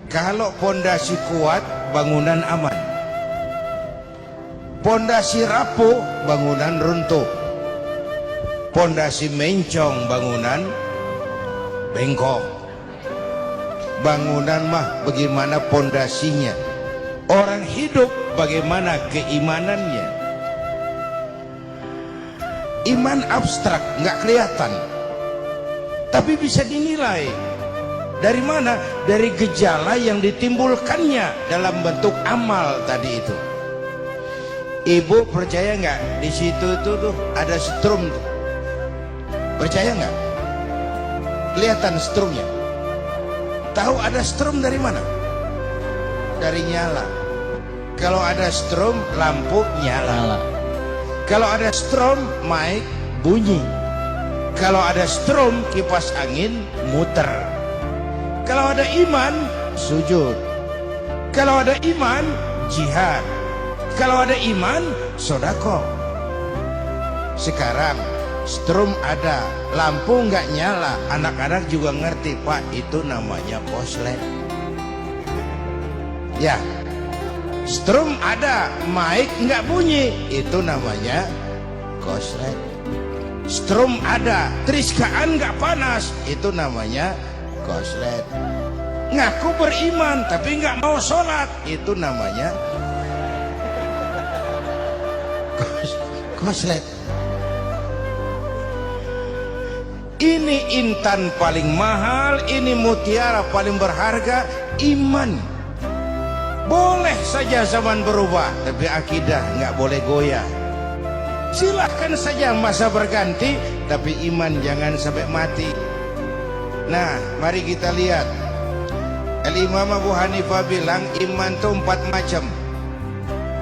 Kalau pondasi kuat, bangunan aman. Pondasi rapuh, bangunan runtuh. Pondasi mencong, bangunan bengkok. Bangunan mah bagaimana pondasinya. Orang hidup bagaimana keimanannya. Iman abstrak, nggak kelihatan, tapi bisa dinilai. Dari mana? Dari gejala yang ditimbulkannya dalam bentuk amal tadi itu. Ibu percaya nggak di situ tuh ada strum tuh? Percaya nggak? Kelihatan strumnya. Tahu ada strum dari mana? Dari nyala. Kalau ada strum, lampu nyala. Kalau ada strum, mic bunyi. Kalau ada strum, kipas angin muter. Kalau ada iman, sujud. Kalau ada iman, jihad. Kalau ada iman, sodako. Sekarang strum ada, lampu nggak nyala, anak-anak juga ngerti, Pak, itu namanya koslet. Ya, strum ada, mic nggak bunyi, itu namanya koslet. Strum ada, triskaan nggak panas, itu namanya koslet. Ngaku beriman tapi nggak mau sholat, itu namanya koslet. Ini intan paling mahal, ini mutiara paling berharga, iman. Boleh saja zaman berubah, tapi akidah nggak boleh goyah. Silahkan saja masa berganti, tapi iman jangan sampai mati. Nah, mari kita lihat. Al-Imam Abu Hanifah bilang iman itu 4 macam.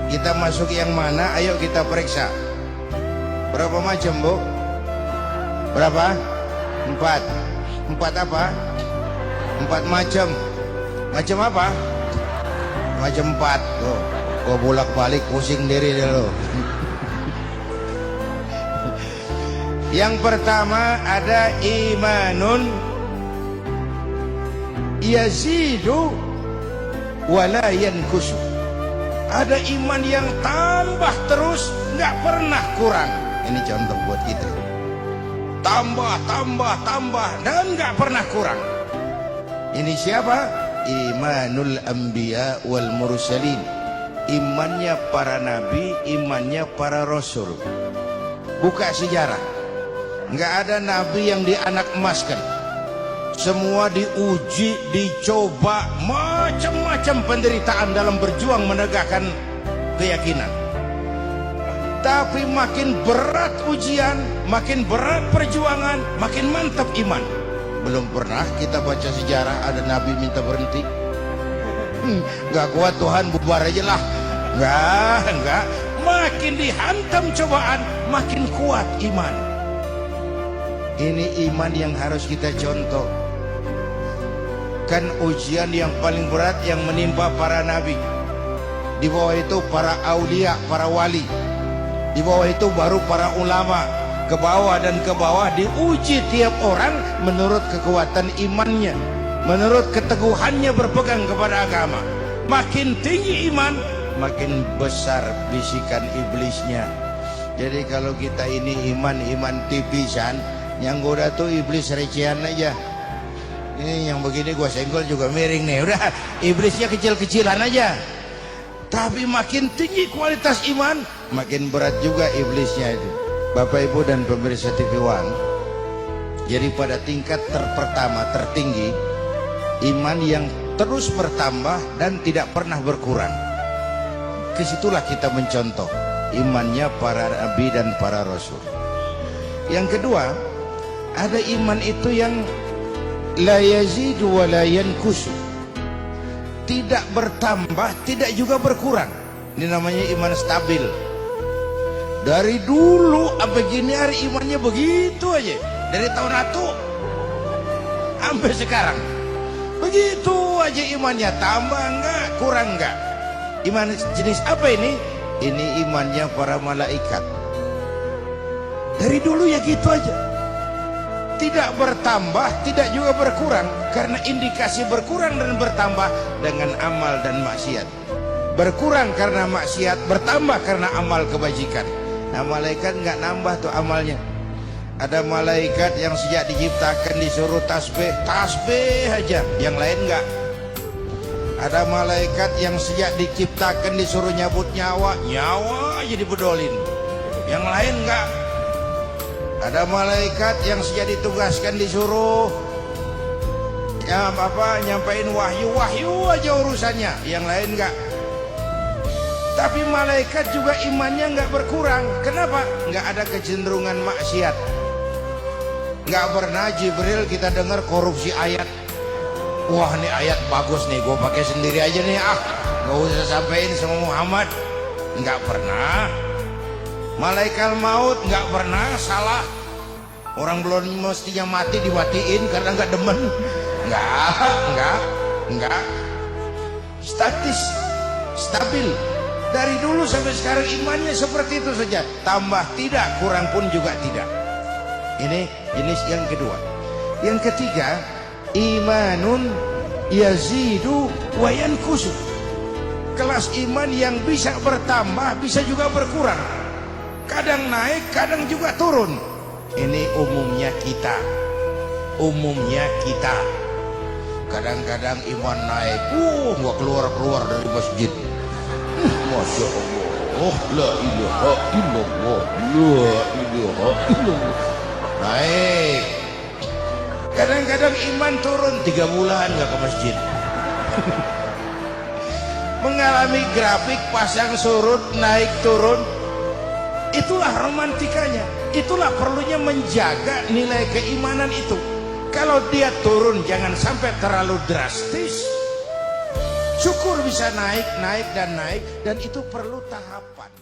Kita masuk yang mana? Ayo kita periksa. Berapa macam, Bu? Berapa? 4. 4 apa? 4 macam. Macam apa? Macam 4. Tuh, gua bolak-balik pusing diri dulu. Yang pertama ada imanun yazidu wala yankusu. Ada iman yang tambah terus, nggak pernah kurang. Ini contoh buat kita. Tambah, dan nggak pernah kurang. Ini siapa? Imanul anbiya wal mursalin. Imannya para nabi, imannya para rasul. Buka sejarah. Nggak ada nabi yang dianak emaskan. Semua diuji, dicoba, macam-macam penderitaan dalam berjuang menegakkan keyakinan. Tapi makin berat ujian, makin berat perjuangan, makin mantap iman. Belum pernah kita baca sejarah ada nabi minta berhenti. Nggak kuat Tuhan, bubar aja lah. Nggak. Makin dihantam cobaan, makin kuat iman. Ini iman yang harus kita contoh. Kan ujian yang paling berat yang menimpa para nabi. Di bawah itu para aulia, para wali. Di bawah itu baru para ulama. Ke bawah dan ke bawah diuji tiap orang menurut kekuatan imannya, menurut keteguhannya berpegang kepada agama. Makin tinggi iman, makin besar bisikan iblisnya. Jadi kalau kita ini iman tipisan, yang goda tuh iblis recehan aja. Ini yang begini gua senggol juga miring nih. Udah, iblisnya kecil-kecilan aja. Tapi makin tinggi kualitas iman, makin berat juga iblisnya itu. Bapak Ibu dan pemirsa TV One. Jadi pada tingkat pertama tertinggi, iman yang terus bertambah dan tidak pernah berkurang. Kesitulah kita mencontoh imannya para nabi dan para rasul. Yang kedua, ada iman itu yang la yazidu wa la yankusu. Tidak bertambah, tidak juga berkurang. Ini namanya iman stabil. Dari dulu sampai gini hari imannya begitu aja. Dari tahun atu sampai sekarang. Begitu aja imannya, tambah enggak, kurang enggak. Iman jenis apa ini? Ini imannya para malaikat. Dari dulu ya gitu aja. tidak bertambah, tidak juga berkurang, karena indikasi berkurang dan bertambah dengan amal dan maksiat. Berkurang karena maksiat, bertambah karena amal kebajikan. Nah, malaikat nggak nambah tuh amalnya. Ada malaikat yang sejak diciptakan disuruh tasbih, tasbih aja, yang lain nggak. Ada malaikat yang sejak diciptakan disuruh nyabut nyawa, nyawa aja dibedolin, yang lain nggak. Ada malaikat yang sejak ditugaskan disuruh nyampain wahyu aja urusannya, yang lain enggak. Tapi malaikat juga imannya enggak berkurang. Kenapa? Enggak ada kecenderungan maksiat. Enggak pernah Jibril kita dengar korupsi ayat. Wah, ini ayat bagus nih, gue pakai sendiri aja nih, nggak usah sampein sama Muhammad. Enggak pernah. Malaikat maut nggak pernah salah. Orang belum mestinya mati dimatiin karena nggak demen. Nggak. Statis, stabil. Dari dulu sampai sekarang imannya seperti itu saja. Tambah tidak, kurang pun juga tidak. Ini jenis yang kedua. Yang ketiga, imanun yazidu wa yankusu. Kelas iman yang bisa bertambah, bisa juga berkurang. Kadang naik, kadang juga turun. Ini umumnya kita. Kadang-kadang iman naik, nggak keluar dari masjid. Masya Allah, la ilaha illallah, la ilaha illallah. Naik. Kadang-kadang iman turun 3 bulan nggak ke masjid. Mengalami grafik pasang surut, naik turun. Itulah romantikanya. Itulah perlunya menjaga nilai keimanan itu. Kalau dia turun jangan sampai terlalu drastis. Syukur bisa naik dan itu perlu tahapan.